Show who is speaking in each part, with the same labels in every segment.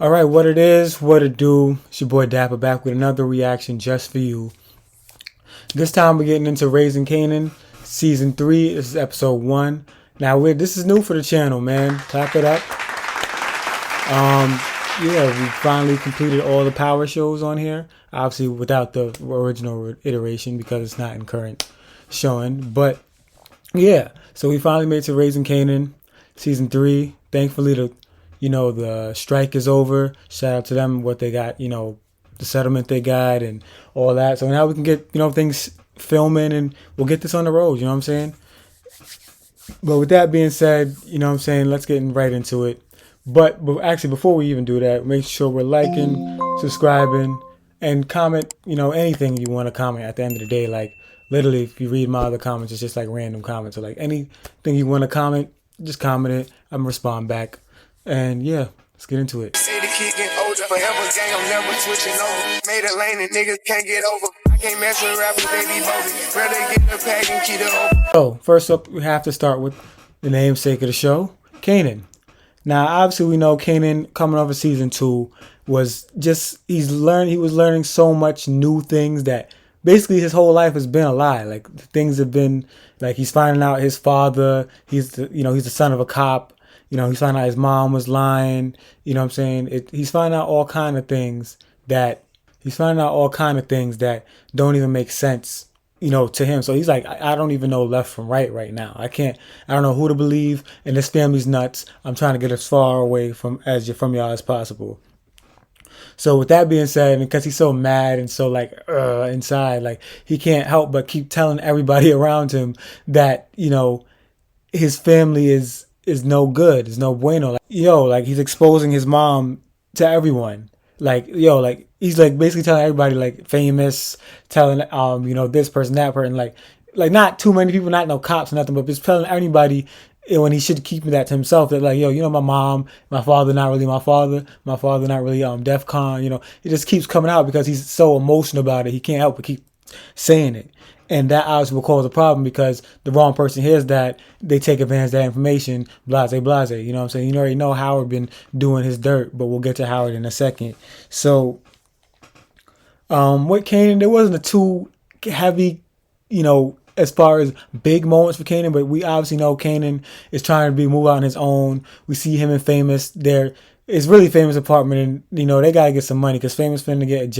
Speaker 1: All right, what it is, what it do. It's your boy Dapper back with another reaction just for you. This time we're getting into Raising Kanan, season 3. This is episode 1. Now this is new for the channel, man. Clap it up. Yeah, we finally completed all the power shows on here. Obviously without the original iteration because it's not in current showing. But yeah, so we finally made it to Raising Kanan, season 3. Thankfully the strike is over. Shout out to them, what they got, the settlement they got and all that. So now we can get, things filming and we'll get this on the road, you know what I'm saying? But with that being said, let's get right into it. But actually, before we even do that, make sure we're liking, subscribing, and comment, anything you want to comment at the end of the day. Like, literally, if you read my other comments, it's just like random comments. Or like anything you want to comment, just comment it. I'm going to respond back. And yeah, let's get into it. Say the kid getting older, forever gang, I'm never switching over. Made a lane and niggas can't get over. I can't mess with rappers, they be voting. Rather get the pack and keep it open. So, first up, we have to start with the namesake of the show, Kanan. Now, obviously, we know Kanan coming off of season 2 was just, he was learning so much new things that basically his whole life has been a lie. Like, things have been, like, he's finding out his father, he's the son of a cop. He's finding out his mom was lying. You know what I'm saying? He's finding out all kind of things that don't even make sense, to him. So he's like, I don't even know left from right now. I don't know who to believe. And this family's nuts. I'm trying to get as far away from y'all as possible. So with that being said, and because he's so mad and so like inside, like he can't help but keep telling everybody around him that, his family is no good, is no bueno. Like he's exposing his mom to everyone. Like he's like basically telling everybody, like famous, telling this person, that person, like not too many people, not no cops or nothing, but just telling anybody when he should keep that to himself, that like, my mom, my father not really my father not really DEFCON, it just keeps coming out because he's so emotional about it. He can't help but keep saying it. And that obviously will cause a problem because the wrong person hears that, they take advantage of that information, blase. You know what I'm saying? You already know Howard been doing his dirt, but we'll get to Howard in a second. So, with Kanan, there wasn't a too heavy, as far as big moments for Kanan, but we obviously know Kanan is trying to move out on his own. We see him and Famous there. It's really Famous apartment, and they gotta get some money because Famous finna get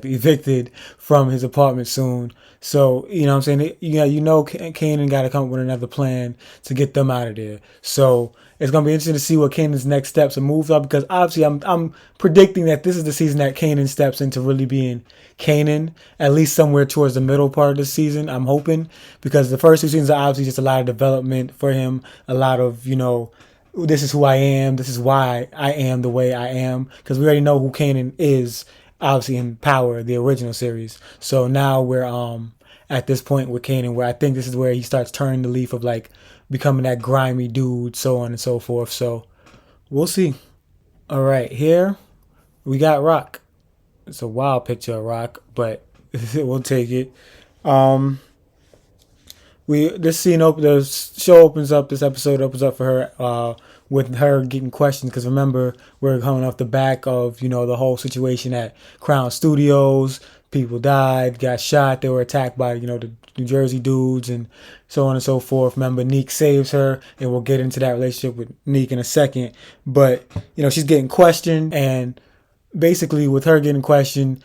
Speaker 1: evicted from his apartment soon. So what I'm saying, Kanan gotta come up with another plan to get them out of there. So it's gonna be interesting to see what Kanan's next steps and moves are, because obviously I'm predicting that this is the season that Kanan steps into really being Kanan, at least somewhere towards the middle part of the season. I'm hoping, because the first 2 seasons are obviously just a lot of development for him, a lot of this is who I am, this is why I am the way I am, because we already know who Kanan is, obviously in Power, the original series. So now we're at this point with Kanan where I think this is where he starts turning the leaf of like becoming that grimy dude, so on and so forth. So we'll see. All right, here we got Rock. It's a wild picture of Rock, but we'll take it. The episode opens up for her with her getting questioned, because remember, we're coming off the back of the whole situation at Crown Studios. People died, got shot, they were attacked by the New Jersey dudes and so on and so forth. Remember, Neek saves her, and we'll get into that relationship with Neek in a second. But she's getting questioned, and basically with her getting questioned,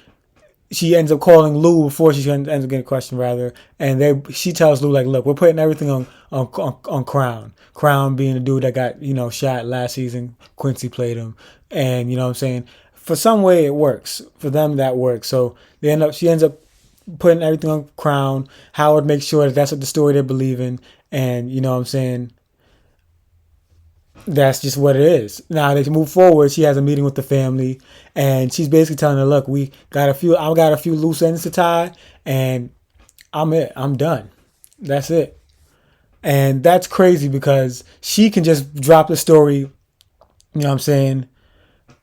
Speaker 1: she ends up calling Lou before she ends up getting questioned, rather. And she tells Lou, like, look, we're putting everything on Crown. Crown being the dude that got, shot last season. Quincy played him. And, what I'm saying? For some way it works. For them, that works. So she ends up putting everything on Crown. Howard makes sure that that's what the story they believe in. And, what I'm saying? That's just what it is. Now they move forward. She has a meeting with the family, and she's basically telling her, "Look, I got a few loose ends to tie, and I'm done. That's it." And that's crazy because she can just drop the story.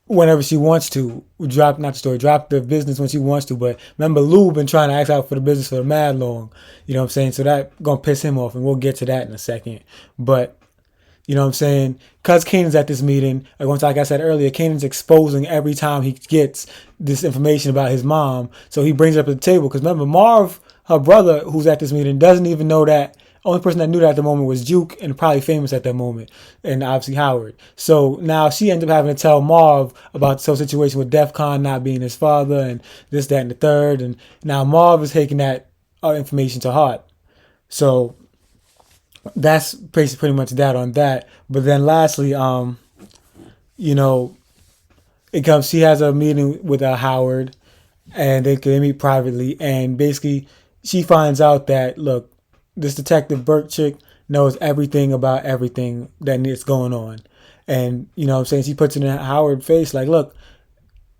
Speaker 1: Whenever she wants to. Drop the business when she wants to. But remember, Lou been trying to ask out for the business for mad long. So that gonna piss him off, and we'll get to that in a second. But You know what I'm saying? Because Kanan's at this meeting, like I said earlier, Kanan's exposing every time he gets this information about his mom. So he brings it up at the table. Because remember, Marv, her brother, who's at this meeting, doesn't even know that. Only person that knew that at the moment was Juke, and probably famous at that moment, and obviously Howard. So now she ends up having to tell Marv about the whole situation with DEF CON not being his father, and this, that, and the third. And now Marv is taking that information to heart. So that's pretty much that on that. But then lastly, you know, it comes. She has a meeting with Howard, and they meet privately. And basically, she finds out that look, this detective Burke chick knows everything about everything that is going on. And you know what I'm saying, she puts it in Howard's face like, look,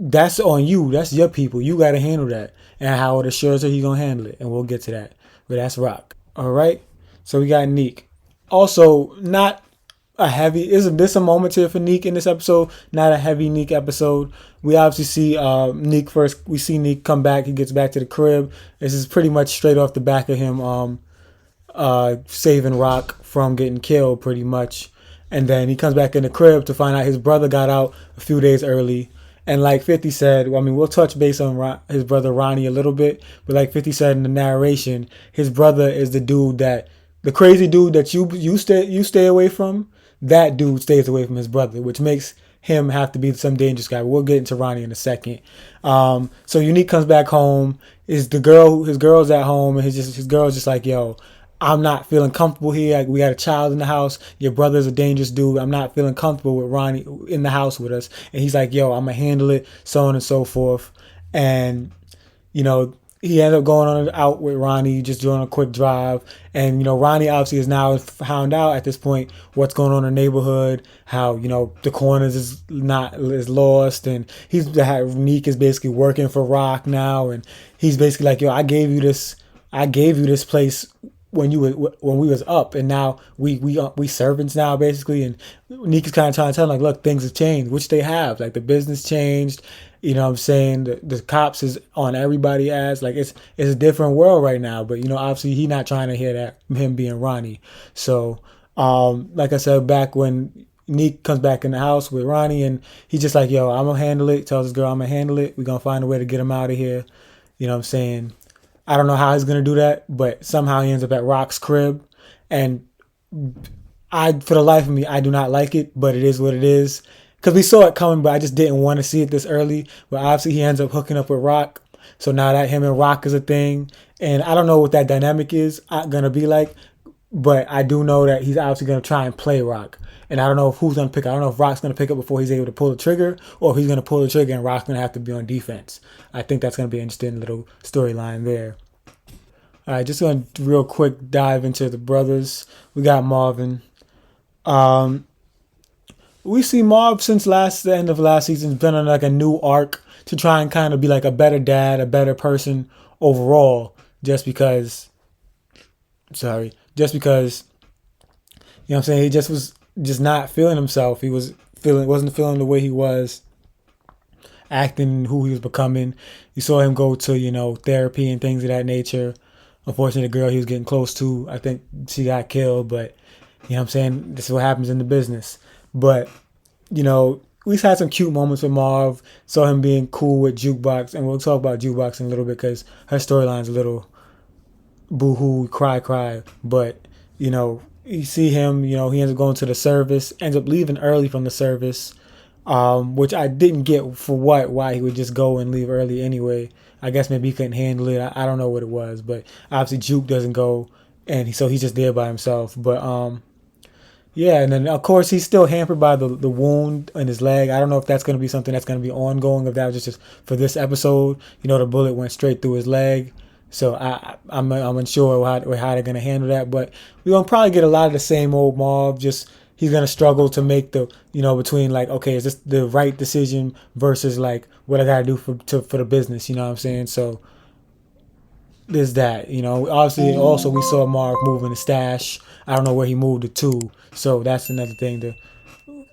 Speaker 1: that's on you. That's your people. You got to handle that. And Howard assures her he's gonna handle it, and we'll get to that. But that's Rock. All right. So we got Neek. Also, not a heavy. Isn't this a moment here for Neek in this episode? Not a heavy Neek episode. We obviously see Neek first. We see Neek come back. He gets back to the crib. This is pretty much straight off the back of him saving Rock from getting killed, pretty much. And then he comes back in the crib to find out his brother got out a few days early. And like 50 said, well, I mean, we'll touch base on his brother Ronnie a little bit, but like 50 said in the narration, his brother is the crazy dude that you stay away from. That dude stays away from his brother, which makes him have to be some dangerous guy. We'll get into Ronnie in a second. So Unique comes back home. His girl's at home, and his girl's just like, yo, I'm not feeling comfortable here. Like, we got a child in the house. Your brother's a dangerous dude. I'm not feeling comfortable with Ronnie in the house with us. And he's like, yo, I'm going to handle it, so on and so forth. And, you know, he ended up going out with Ronnie, just doing a quick drive. And, you know, Ronnie obviously is now found out at this point what's going on in the neighborhood, how, you know, the corners is lost. And Neek is basically working for Rock now. And he's basically like, yo, I gave you this place when we was up, and now we servants now basically. And Neek is kind of trying to tell him like, look, things have changed, which they have. Like, the business changed, you know what I'm saying? The cops is on everybody ass. Like, it's a different world right now. But you know, obviously he not trying to hear that, him being Ronnie. So like I said, back when Neek comes back in the house with Ronnie, and he's just like, yo, I'm gonna handle it. Tells his girl, I'm gonna handle it. We're gonna find a way to get him out of here. You know what I'm saying? I don't know how he's gonna do that, but somehow he ends up at Rock's crib, and for the life of me, I do not like it, but it is what it is. Because we saw it coming, but I just didn't want to see it this early. But obviously, he ends up hooking up with Rock, so now that him and Rock is a thing, and I don't know what that dynamic is gonna be like, but I do know that he's obviously gonna try and play Rock. And I don't know who's gonna pick. I don't know if Rock's gonna pick up before he's able to pull the trigger, or if he's gonna pull the trigger and Rock's gonna have to be on defense. I think that's gonna be an interesting little storyline there. All right, just gonna real quick dive into the brothers. We got Marvin. We see Marv since the end of last season, been on like a new arc to try and kind of be like a better dad, a better person overall. Just because, you know what I'm saying, he just was just not feeling himself. He wasn't feeling the way he was acting, who he was becoming. You saw him go to, you know, therapy and things of that nature. Unfortunately, the girl he was getting close to, I think she got killed, but you know what I'm saying? This is what happens in the business. But, you know, we've had some cute moments with Marv. Saw him being cool with Jukebox, and we'll talk about Jukebox in a little bit because her storyline's a little boo-hoo, cry. But, you know, you see him, you know, he ends up going to the service, ends up leaving early from the service, which I didn't get for why he would just go and leave early anyway. I guess maybe he couldn't handle it. I don't know what it was, but obviously Juke doesn't go, and so he's just there by himself. But yeah, and then of course he's still hampered by the wound in his leg. I don't know if that's going to be something that's going to be ongoing, if that was just for this episode. You know, the bullet went straight through his leg, so I'm unsure how they're going to handle that. But we're going to probably get a lot of the same old Marv. Just he's going to struggle to make between like, okay, is this the right decision versus like what I got to do for the business, you know what I'm saying? So there's that, you know. Obviously, also we saw Marv moving the stash. I don't know where he moved it to, so that's another thing to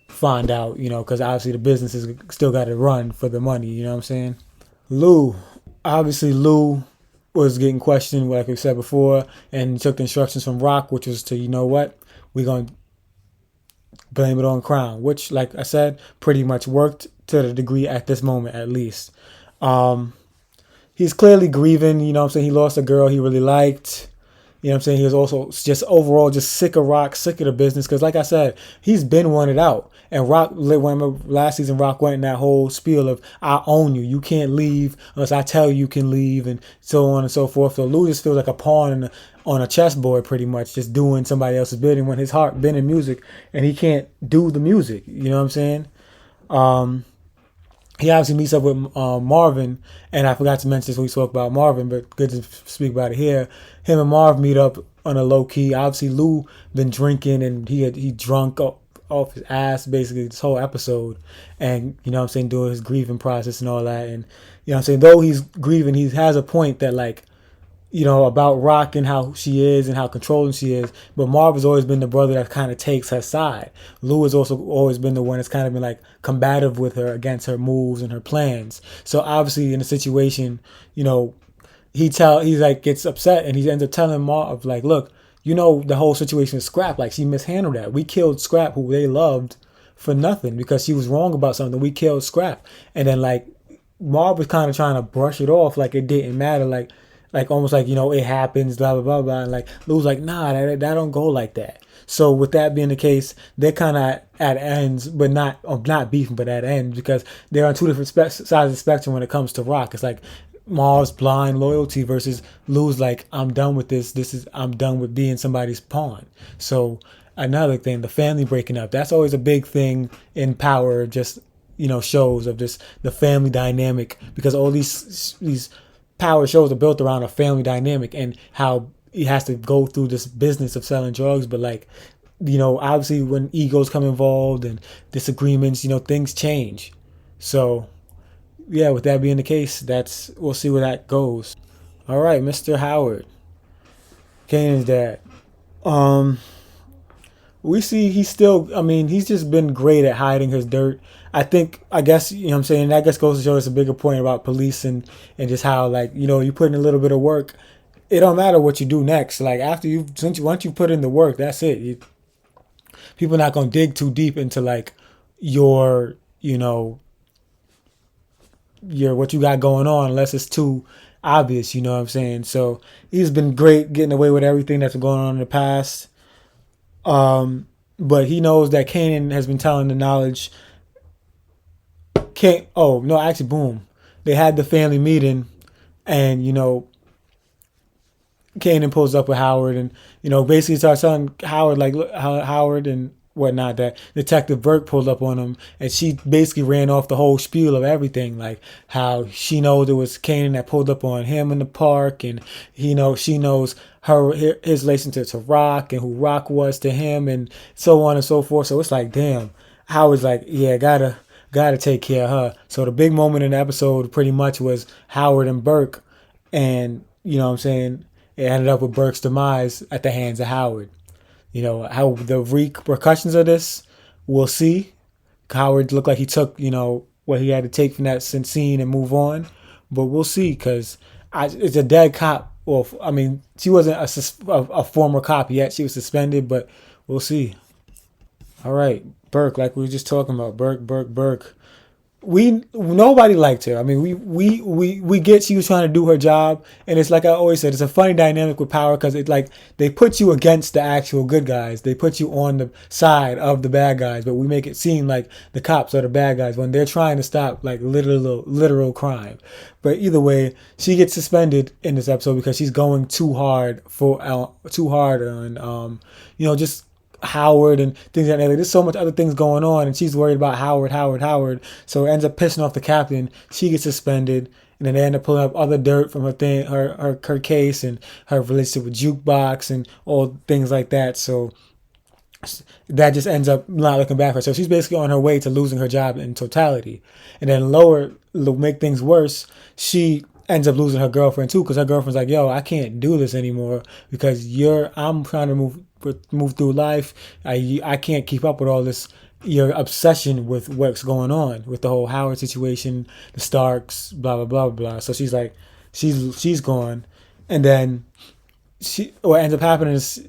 Speaker 1: find out, you know, because obviously the business is still got to run for the money, you know what I'm saying? Lou was getting questioned, like we said before, and took the instructions from Rock, which was to, you know what, we're going to blame it on Crown, which, like I said, pretty much worked to the degree at this moment, at least. Um, he's clearly grieving. You know what I'm saying? He lost a girl he really liked. You know what I'm saying? He was also just overall just sick of Rock, sick of the business. Because, like I said, he's been wanted out. And Rock, remember last season, Rock went in that whole spiel of, I own you. You can't leave unless I tell you can leave, and so on and so forth. So Lou just feels like a pawn on a chessboard, pretty much, just doing somebody else's bidding when his heart been in music and he can't do the music. You know what I'm saying? Um, he obviously meets up with Marvin, and I forgot to mention this when we spoke about Marvin, but good to speak about it here. Him and Marv meet up on a low key. Obviously, Lou been drinking, and he drunk off his ass basically this whole episode, and you know what I'm saying, doing his grieving process and all that, and you know what I'm saying, though he's grieving, he has a point that, like, you know, about Rock and how she is and how controlling she is. But Marv has always been the brother that kind of takes her side. Lou has also always been the one that's kind of been like combative with her against her moves and her plans. So obviously in a situation, you know, he's like gets upset and he ends up telling Marv like, look, you know, the whole situation is Scrap. Like, she mishandled that. We killed Scrap, who they loved, for nothing because she was wrong about something. We killed Scrap. And then like Marv was kind of trying to brush it off like it didn't matter. Like almost like, you know, it happens, blah blah blah blah. And like Lou's like, nah, that don't go like that. So with that being the case, they're kind of at ends, but not beefing, but at ends because they're on two different sides of the spectrum when it comes to Rock. It's like Marv's blind loyalty versus Lou's like, I'm done with this. I'm done with being somebody's pawn. So another thing, the family breaking up. That's always a big thing in Power. Just, you know, shows of this the family dynamic, because all these Power shows are built around a family dynamic and how he has to go through this business of selling drugs. But like, you know, obviously when egos come involved and disagreements, you know, things change. So yeah, with that being the case, we'll see where that goes. All right, Mr. Howard, Kanan's dad. Um, we see he's still, I mean, he's just been great at hiding his dirt. I guess, you know what I'm saying, that just goes to show us a bigger point about police and just how, like, you know, you put in a little bit of work, it don't matter what you do next. Like, once you put in the work, that's it. People are not going to dig too deep into, like, your, you know, what you got going on unless it's too obvious, you know what I'm saying? So he's been great getting away with everything that's been going on in the past. But he knows that Kanan has been telling the knowledge. Can't. Oh no, actually, boom. They had the family meeting, and you know, Kanan pulls up with Howard, and you know, basically starts telling Howard like, look, Howard and whatnot, that Detective Burke pulled up on him, and she basically ran off the whole spiel of everything, like how she knows it was Kanan that pulled up on him in the park, and she knows his relationship to Rock and who Rock was to him, and so on and so forth. So it's like, damn, Howard's like, yeah, gotta take care of her. So the big moment in the episode pretty much was Howard and Burke, and you know what I'm saying, it ended up with Burke's demise at the hands of Howard. You know, how the repercussions of this, we'll see. Howard looked like he took, you know, what he had to take from that scene and move on. But we'll see, because it's a dead cop. Well, I mean, she wasn't a former cop yet. She was suspended, but we'll see. All right, Burke, like we were just talking about, Burke. Nobody liked her. I mean, we get she was trying to do her job, and it's like I always said, it's a funny dynamic with Power, because it like they put you against the actual good guys, they put you on the side of the bad guys, but we make it seem like the cops are the bad guys when they're trying to stop like literal crime. But either way, she gets suspended in this episode because she's going too hard on you know, just Howard and things like that. Like, there's so much other things going on, and she's worried about Howard. So it ends up pissing off the captain. She gets suspended, and then they end up pulling up other dirt from her case and her relationship with Jukebox and all things like that. So that just ends up not looking bad for her. So she's basically on her way to losing her job in totality. And then to make things worse, she ends up losing her girlfriend too, because her girlfriend's like, yo, I can't do this anymore because I'm trying to move through life. I can't keep up with all this, your obsession with what's going on with the whole Howard situation, the Starks, blah blah blah blah. So she's like, she's gone. And then what ends up happening is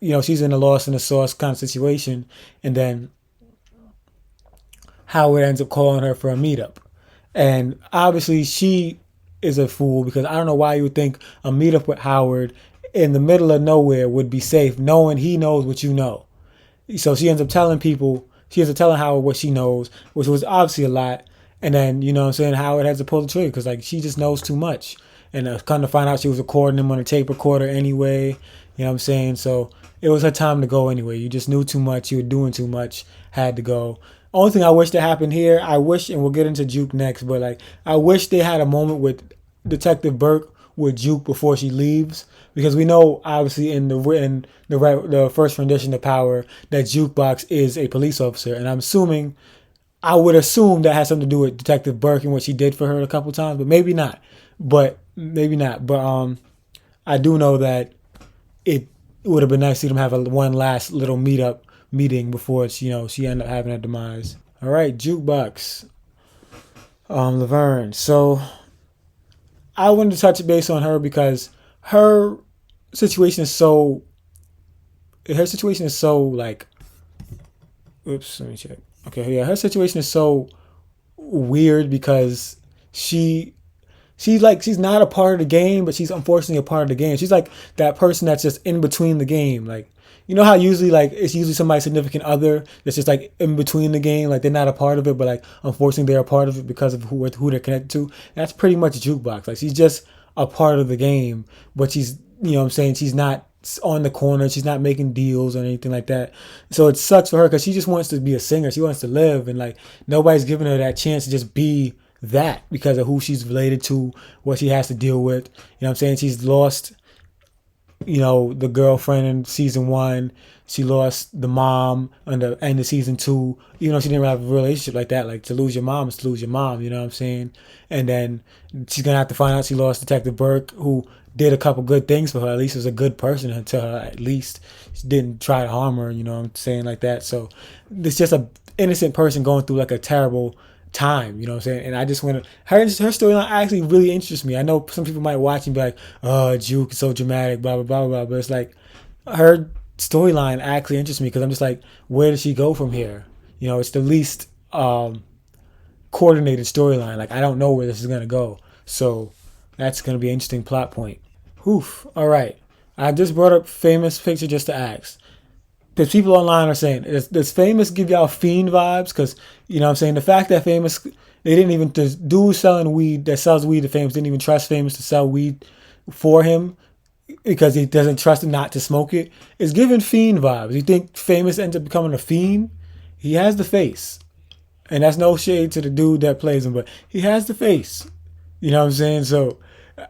Speaker 1: she's in a lost in the sauce kind of situation, and then Howard ends up calling her for a meetup. And obviously she is a fool, because I don't know why you would think a meetup with Howard in the middle of nowhere would be safe, knowing he knows what you know. So she ends up telling Howard what she knows, which was obviously a lot. And then, Howard has to pull the trigger because, like, she just knows too much. And come to find out she was recording him on a tape recorder anyway. You know what I'm saying? So it was her time to go anyway. You just knew too much. You were doing too much. Had to go. Only thing I wish that happened here, and we'll get into Juke next, but, like, I wish they had a moment with Detective Burke with Juke before she leaves, because we know obviously in the first rendition of Power that Jukebox is a police officer, and I would assume that has something to do with Detective Burke and what she did for her a couple times, but maybe not. But I do know that it would have been nice to see them have one last little meeting before she ended up having a demise. All right, Jukebox, Laverne. So I wanted to touch base on her because her situation is so like, oops, let me check. Okay, yeah, her situation is so weird because she's not a part of the game, but she's unfortunately a part of the game. She's like that person that's just in between the game. Like, you know how usually, like, it's usually somebody's significant other that's just like in between the game, like they're not a part of it, but like unfortunately they're a part of it because of who they're connected to. That's pretty much Jukebox. Like, she's just a part of the game, but she's, she's not on the corner. She's not making deals or anything like that. So it sucks for her because she just wants to be a singer. She wants to live, and like nobody's giving her that chance to just be that because of who she's related to, what she has to deal with. You know what I'm saying? She's lost, the girlfriend in season 1. She lost the mom on the end of season 2. Even though she didn't really have a relationship like that. Like, to lose your mom is to lose your mom, you know what I'm saying? And then she's going to have to find out she lost Detective Burke, who did a couple good things for her. At least was a good person to her, at least. She didn't try to harm her, you know what I'm saying, like that. So it's just a innocent person going through like a terrible time, you know what I'm saying? And I just want to, her storyline actually really interests me. I know some people might watch and be like, oh, Juke is so dramatic, blah, blah, blah, blah, but it's like, her storyline actually interests me because I'm just like, where does she go from here? It's the least coordinated storyline. Like, I don't know where this is going to go. So that's going to be an interesting plot point. Oof. All right. I just brought up Famous Picture just to ask. Because people online are saying, does Famous give y'all Fiend vibes? Because, you know what I'm saying, the fact that Famous, they didn't even, the dude selling weed, that sells weed to Famous, didn't even trust Famous to sell weed for him because he doesn't trust him not to smoke it, is giving Fiend vibes. You think Famous ends up becoming a fiend? He has the face. And that's no shade to the dude that plays him, but he has the face. You know what I'm saying? So,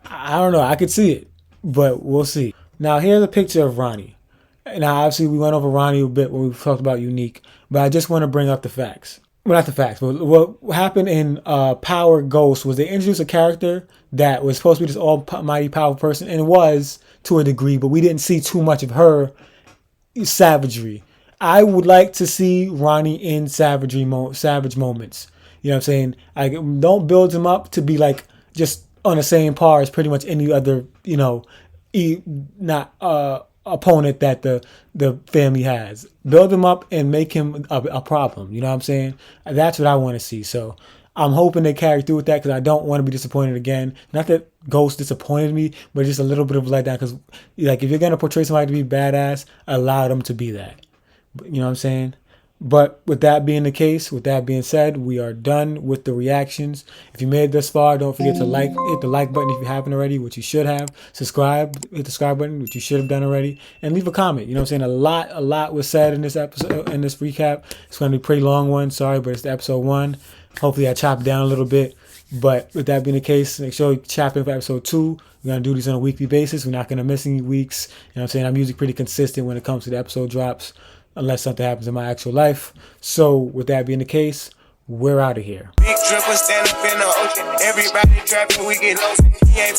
Speaker 1: I don't know. I could see it, but we'll see. Now, here's a picture of Ronnie. Now, obviously, we went over Ronnie a bit when we talked about Unique, but I just want to bring up the facts. Well, not the facts, but what happened in Power Ghost was they introduced a character that was supposed to be this almighty powerful person, and was to a degree, but we didn't see too much of her savagery. I would like to see Ronnie in savage moments. You know what I'm saying? I don't build him up to be like just on the same par as pretty much any other, opponent that the family has. Build him up and make him a problem. You know what I'm saying? That's what I want to see. So I'm hoping they carry through with that because I don't want to be disappointed again. Not that Ghost disappointed me, but just a little bit of a letdown because, like, if you're going to portray somebody to be badass, allow them to be that. You know what I'm saying? But with that being the case, with that being said, we are done with the reactions. If you made it this far, don't forget to hit the like button if you haven't already, which you should have. Subscribe, hit the subscribe button, which you should have done already, and leave a comment. You know what I'm saying? A lot was said in this episode, in this recap. It's going to be a pretty long one. Sorry, but it's episode 1. Hopefully I chopped down a little bit. But with that being the case, make sure you chop in for episode 2. We're going to do these on a weekly basis. We're not going to miss any weeks. You know what I'm saying? I'm usually pretty consistent when it comes to the episode drops, unless something happens in my actual life. So, with that being the case, we're out of here. Big dripper stand up in the ocean. Everybody trapping, we get lost. He ain't